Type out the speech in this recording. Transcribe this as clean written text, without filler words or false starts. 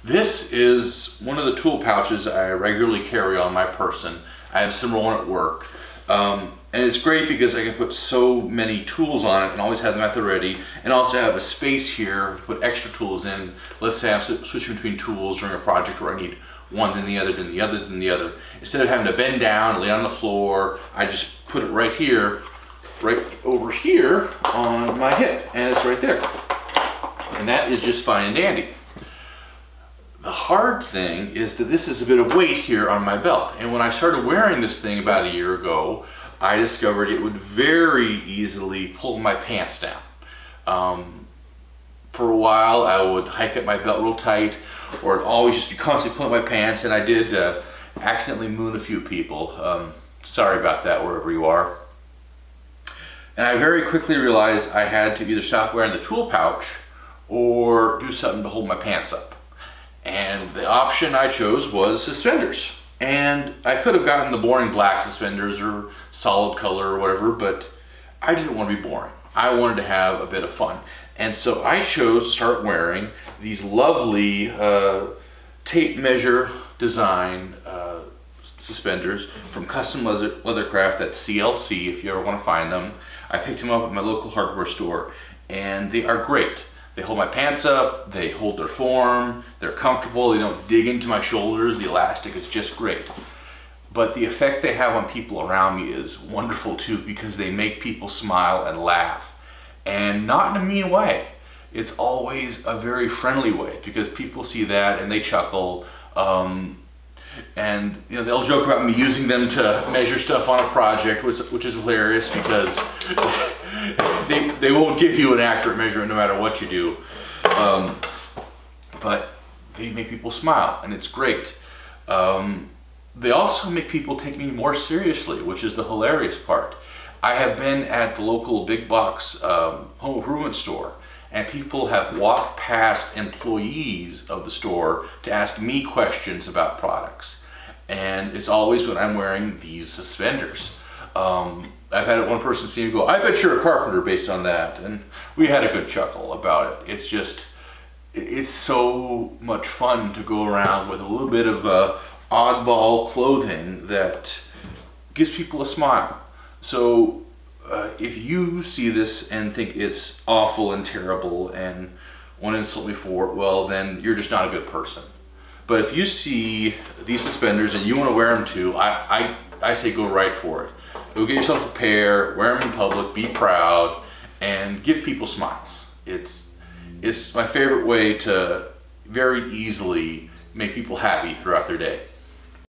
This is one of the tool pouches I regularly carry on my person. I have a similar one at work. And it's great because I can put so many tools on it and always have them at the ready, and also have a space here to put extra tools in. Let's say I'm switching between tools during a project where I need one, then the other, then the other, then the other. Instead of having to bend down and lay on the floor, I just put it right here, right over here on my hip, and it's right there. And that is just fine and dandy. The hard thing is that this is a bit of weight here on my belt. And when I started wearing this thing about a year ago, I discovered it would very easily pull my pants down. For a while, I would hike up my belt real tight, or it'd always just be constantly pulling my pants, and I did accidentally moon a few people. Sorry about that, wherever you are. And I very quickly realized I had to either stop wearing the tool pouch or do something to hold my pants up. And the option I chose was suspenders. And I could have gotten the boring black suspenders or solid color or whatever, but I didn't want to be boring. I wanted to have a bit of fun. And so I chose to start wearing these lovely tape measure design suspenders from Custom Leathercraft, that's CLC if you ever want to find them. I picked them up at my local hardware store, and they are great. They hold my pants up, they hold their form, they're comfortable, they don't dig into my shoulders, the elastic is just great. But the effect they have on people around me is wonderful too, because they make people smile and laugh. And not in a mean way. It's always a very friendly way, because people see that and they chuckle. And you know, they'll joke about me using them to measure stuff on a project, which is hilarious, because they won't give you an accurate measurement no matter what you do. But they make people smile, and it's great. They also make people take me more seriously, which is the hilarious part. I have been at the local big box home improvement store, and people have walked past employees of the store to ask me questions about products. And it's always when I'm wearing these suspenders. I've had one person see me go, "I bet you're a carpenter based on that." And we had a good chuckle about it. It's just, it's so much fun to go around with a little bit of oddball clothing that gives people a smile. So if you see this and think it's awful and terrible and want to insult me for it, well, then you're just not a good person. But if you see these suspenders and you want to wear them too, I say go right for it. Go get yourself a pair, wear them in public, be proud, and give people smiles. It's my favorite way to very easily make people happy throughout their day.